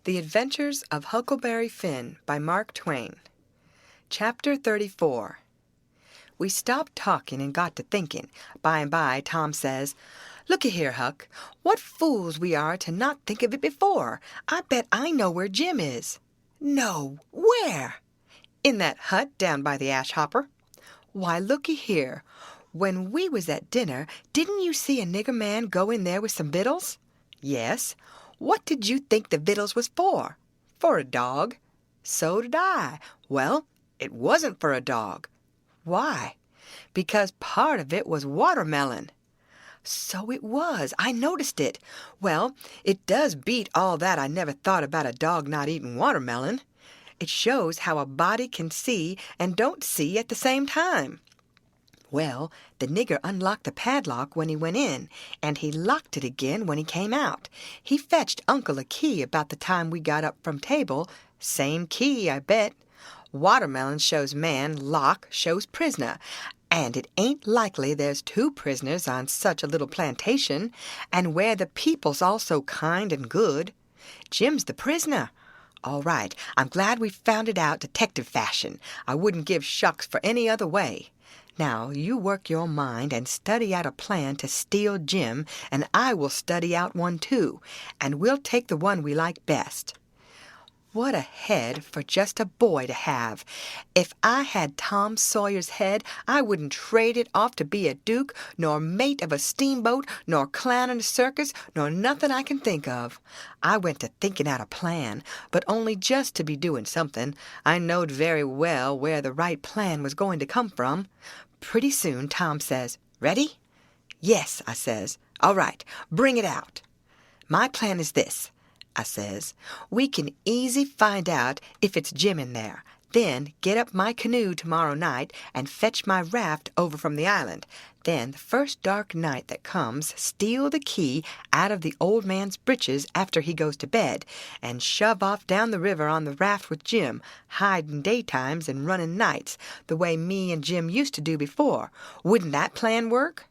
The Adventures of Huckleberry Finn by Mark Twain. Chapter 34. We stopped talking and got to thinking. By and by, Tom says, "Looky here, Huck. What fools we are to not think of it before. I bet I know where Jim is." "No, where?" "In that hut down by the ash hopper." "Why, looky here. When we was at dinner, didn't you see a nigger man go in there with some victuals?" "Yes. What did you think the victuals was for?" "For a dog." "So did I. Well, it wasn't for a dog." "Why?" "Because part of it was watermelon." "So it was. I noticed it. Well, it does beat all that I never thought about a dog not eating watermelon. It shows how a body can see and don't see at the same time. Well, the nigger unlocked the padlock when he went in, and he locked it again when he came out. He fetched Uncle a key about the time we got up from table. Same key, I bet. Watermelon shows man, lock shows prisoner, and it ain't likely there's two prisoners on such a little plantation, and where the people's all so kind and good. Jim's the prisoner. All right, I'm glad we found it out detective fashion. I wouldn't give shucks for any other way. Now, you work your mind and study out a plan to steal Jim, and I will study out one too, and we'll take the one we like best." What a head for just a boy to have! If I had Tom Sawyer's head, I wouldn't trade it off to be a duke, nor mate of a steamboat, nor clown in a circus, nor nothing I can think of. I went to thinking out a plan, but only just to be doing something. I knowed very well where the right plan was going to come from. Pretty soon Tom says, "Ready?" "Yes," I says. "All right, bring it out." "My plan is this," I says. "We can easy find out if it's Jim in there. Then get up my canoe tomorrow night and fetch my raft over from the island. Then the first dark night that comes, steal the key out of the old man's britches after he goes to bed, and shove off down the river on the raft with Jim, hiding daytimes and running nights, the way me and Jim used to do before. Wouldn't that plan work?"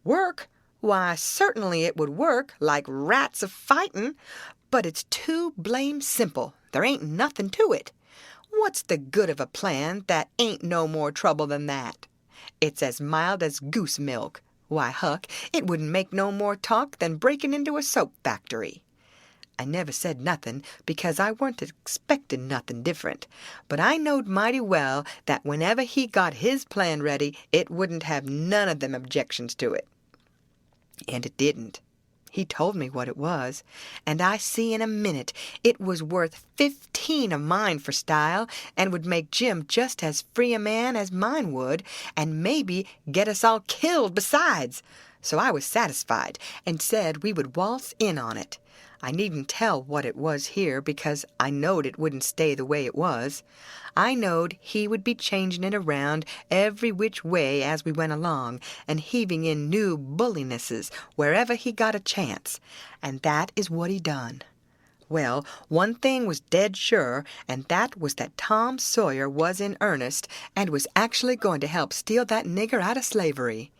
"Work? Why, certainly it would work, like rats a-fightin', but it's too blame simple. There ain't nothing to it. What's the good of a plan that ain't no more trouble than that? It's as mild as goose milk. Why, Huck, it wouldn't make no more talk than breaking into a soap factory." I never said nothing, because I weren't expectin' nothing different, but I knowed mighty well that whenever he got his plan ready, it wouldn't have none of them objections to it. And it didn't. He told me what it was, and I see in a minute it was worth 15 of mine for style, and would make Jim just as free a man as mine would, and maybe get us all killed besides. So I was satisfied, and said we would waltz in on it. I needn't tell what it was here, because I knowed it wouldn't stay the way it was. I knowed he would be changing it around every which way as we went along, and heaving in new bullinesses wherever he got a chance. And that is what he done. Well, one thing was dead sure, and that was that Tom Sawyer was in earnest, and was actually going to help steal that nigger out of slavery.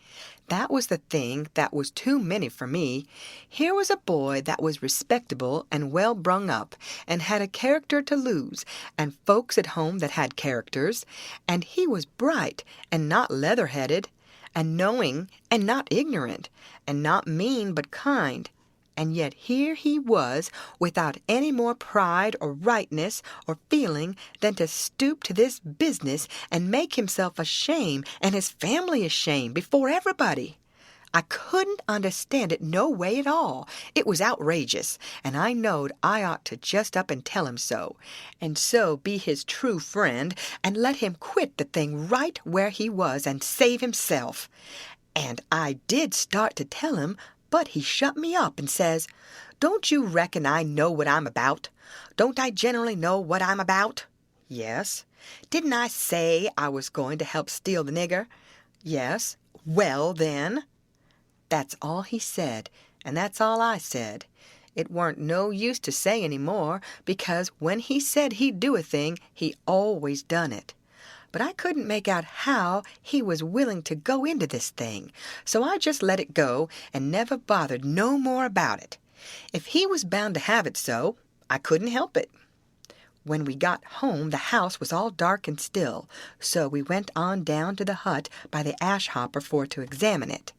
That was the thing that was too many for me. Here was a boy that was respectable and well brung up, and had a character to lose, and folks at home that had characters, and he was bright and not leather-headed, and knowing and not ignorant, and not mean but kind. And yet here he was, without any more pride or rightness or feeling than to stoop to this business and make himself ashamed and his family ashamed before everybody. I couldn't understand it no way at all. It was outrageous, and I knowed I ought to just up and tell him so, and so be his true friend, and let him quit the thing right where he was and save himself. And I did start to tell him, but he shut me up and says, "Don't you reckon I know what I'm about? Don't I generally know what I'm about?" "Yes." "Didn't I say I was going to help steal the nigger?" "Yes." "Well, then." That's all he said, and that's all I said. It weren't no use to say any more, because when he said he'd do a thing, he always done it. But I couldn't make out how he was willing to go into this thing, so I just let it go and never bothered no more about it. If he was bound to have it so, I couldn't help it. When we got home, the house was all dark and still, so we went on down to the hut by the ash hopper for to examine it.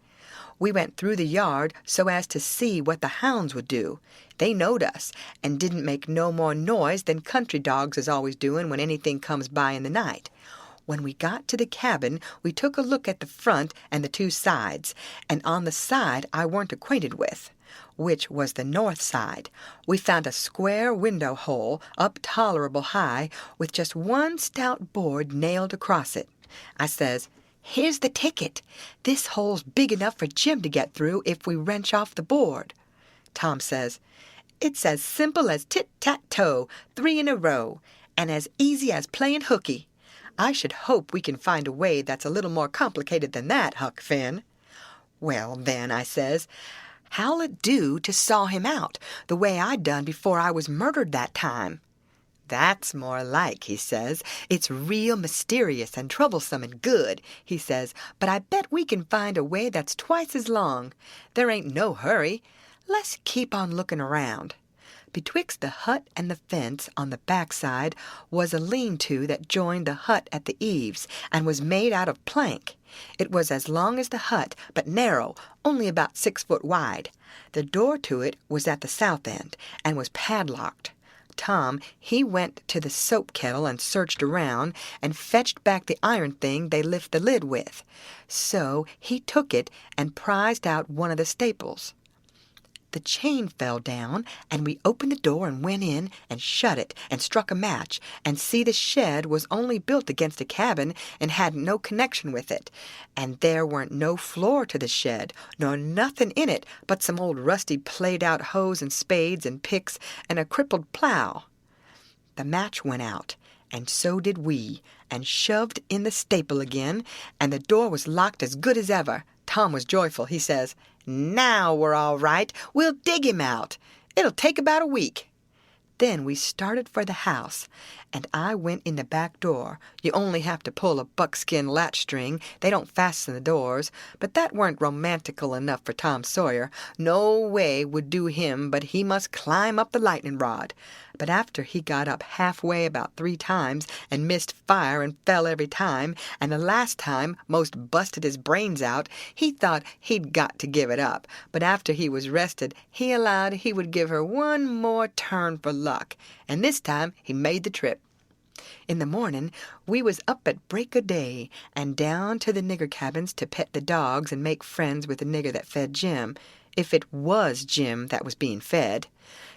We went through the yard so as to see what the hounds would do. They knowed us, and didn't make no more noise than country dogs is always doing when anything comes by in the night. When we got to the cabin, we took a look at the front and the two sides, and on the side I weren't acquainted with, which was the north side, we found a square window hole up tolerable high, with just one stout board nailed across it. I says, "Here's the ticket. This hole's big enough for Jim to get through if we wrench off the board." Tom says, "It's as simple as tit-tat-toe, 3 in a row, and as easy as playing hooky. I should hope we can find a way that's a little more complicated than that, Huck Finn." "Well, then," I says, "how'll it do to saw him out, the way I done before I was murdered that time?" "That's more like," he says. "It's real mysterious and troublesome and good," he says, "but I bet we can find a way that's twice as long. There ain't no hurry. Let's keep on looking around." Betwixt the hut and the fence on the backside was a lean-to that joined the hut at the eaves, and was made out of plank. It was as long as the hut, but narrow, only about 6 foot wide. The door to it was at the south end, and was padlocked. Tom, he went to the soap kettle and searched around, and fetched back the iron thing they lift the lid with. So he took it and prized out one of the staples. The chain fell down, and we opened the door and went in and shut it and struck a match, and see the shed was only built against a cabin and hadn't no connection with it, and there weren't no floor to the shed, nor nothing in it but some old rusty played-out hoes and spades and picks and a crippled plow. The match went out, and so did we, and shoved in the staple again, and the door was locked as good as ever. Tom was joyful. He says, "Now we're all right. We'll dig him out. It'll take about a week." Then we started for the house, and I went in the back door. You only have to pull a buckskin latch string. They don't fasten the doors, but that weren't romantical enough for Tom Sawyer. No way would do him, but he must climb up the lightning rod. But after he got up halfway about 3 times, and missed fire and fell every time, and the last time most busted his brains out, he thought he'd got to give it up. But after he was rested, he allowed he would give her one more turn for luck, and this time he made the trip. In the morning, we was up at break o' day, and down to the nigger cabins to pet the dogs and make friends with the nigger that fed Jim, if it was Jim that was being fed.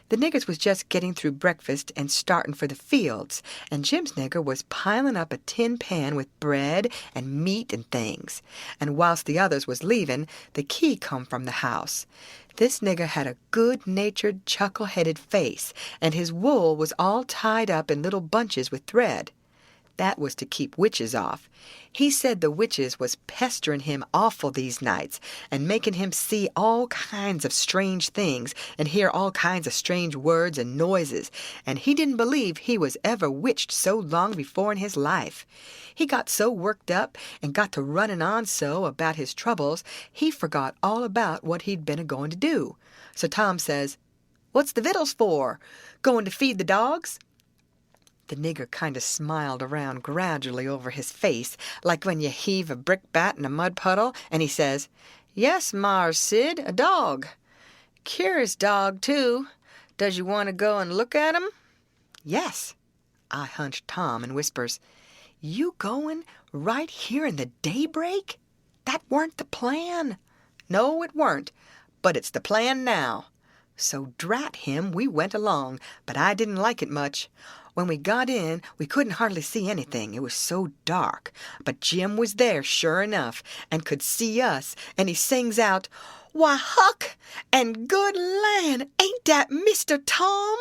The niggers was just getting through breakfast and starting for the fields, and Jim's nigger was piling up a tin pan with bread and meat and things, and whilst the others was leaving, the key come from the house. This nigger had a good-natured, chuckle-headed face, and his wool was all tied up in little bunches with thread. That was to keep witches off. He said the witches was pestering him awful these nights, and making him see all kinds of strange things, and hear all kinds of strange words and noises, and he didn't believe he was ever witched so long before in his life. He got so worked up, and got to running on so about his troubles, he forgot all about what he'd been a-going to do. So Tom says, "What's the victuals for? Going to feed the dogs?" The nigger kind of smiled around gradually over his face, like when you heave a brickbat in a mud puddle, and he says, "Yes, Mars Sid, a dog. Curious dog, too. Does you want to go and look at him?" "Yes." I hunched Tom and whispers, "You going right here in the daybreak? That weren't the plan." "No, it weren't, but it's the plan now." So drat him, we went along, but I didn't like it much. When we got in, we couldn't hardly see anything, it was so dark. But Jim was there, sure enough, and could see us, and he sings out, "Why, Huck, and good land, ain't that Mr. Tom?"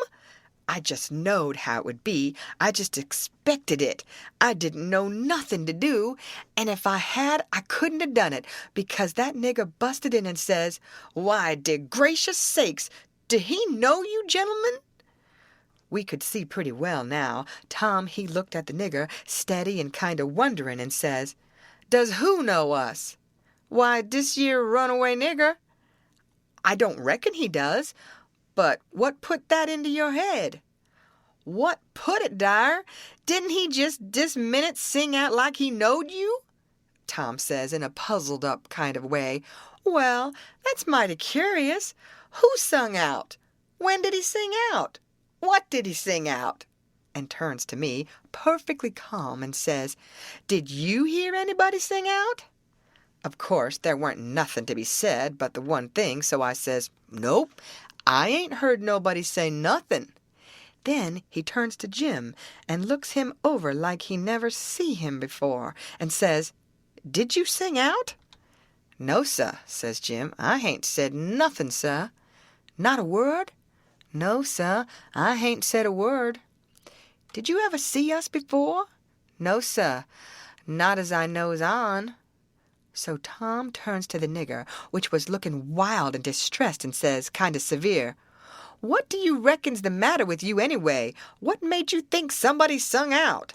I just knowed how it would be. I just expected it. I didn't know nothing to do, and if I had, I couldn't have done it, because that nigger busted in and says, "Why, de gracious sakes, did he know you gentlemen?" We could see pretty well now. Tom, he looked at the nigger, steady and kind of wondering, and says, "Does who know us?" "Why, dis yere runaway nigger." "I don't reckon he does. But what put that into your head?" "What put it, Dyer? Didn't he just this minute sing out like he knowed you?" Tom says in a puzzled-up kind of way. "Well, that's mighty curious. Who sung out? When did he sing out? What did he sing out?" And turns to me, perfectly calm, and says, "Did you hear anybody sing out?" Of course, there weren't nothing to be said but the one thing, so I says, "Nope, I ain't heard nobody say nothing." Then he turns to Jim and looks him over like he never see him before, and says, "Did you sing out?" "No, sir," says Jim. "I hain't said nothing, sir." "Not a word?" "No, sir, I hain't said a word." "Did you ever see us before?" "No, sir, not as I knows on." So Tom turns to the nigger, which was looking wild and distressed, and says, kind of severe, "What do you reckon's the matter with you, anyway? What made you think somebody sung out?"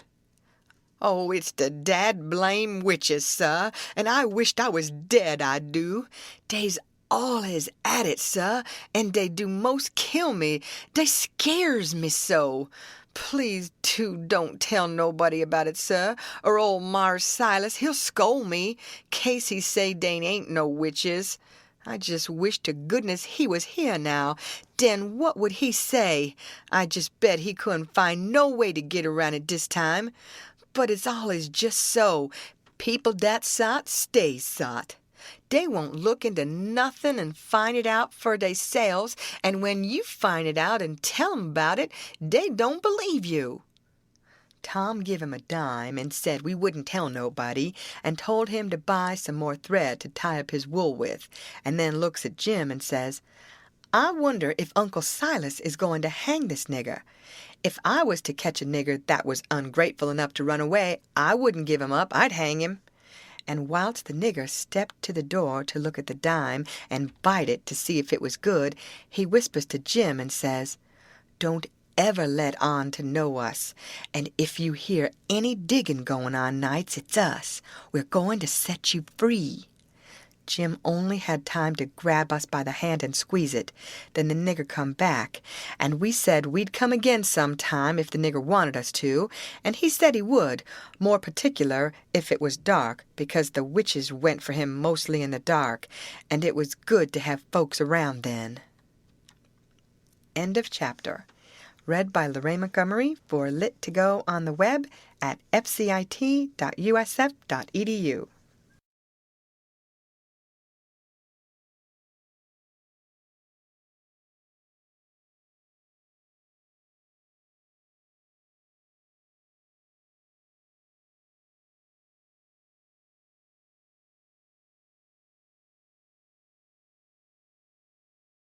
"Oh, it's the dad blame witches, sir, and I wisht I was dead, I do. Dey's allers at it, sir, and dey do most kill me. Dey scares me so. Please, too, don't tell nobody about it, sir, or old Mars Silas, he'll scold me, case he say dey ain't no witches. I just wish to goodness he was here now. Den what would he say? I just bet he couldn't find no way to get around it dis time. But it's allers just so. People dat sot stays sot. Dey won't look into nothing and find it out for deyselves, and when you find it out and tell 'em about it, dey don't believe you." Tom give him a dime and said we wouldn't tell nobody, and told him to buy some more thread to tie up his wool with, and then looks at Jim and says, "I wonder if Uncle Silas is going to hang this nigger. If I was to catch a nigger that was ungrateful enough to run away, I wouldn't give him up, I'd hang him." And whilst the nigger stepped to the door to look at the dime and bite it to see if it was good, he whispers to Jim and says, "Don't ever let on to know us, and if you hear any digging going on nights, it's us. We're going to set you free." Jim only had time to grab us by the hand and squeeze it. Then the nigger come back, and we said we'd come again sometime if the nigger wanted us to, and he said he would, more particular if it was dark, because the witches went for him mostly in the dark, and it was good to have folks around then. End of chapter. Read by Lorraine Montgomery for Lit2Go on the web at fcit.usf.edu.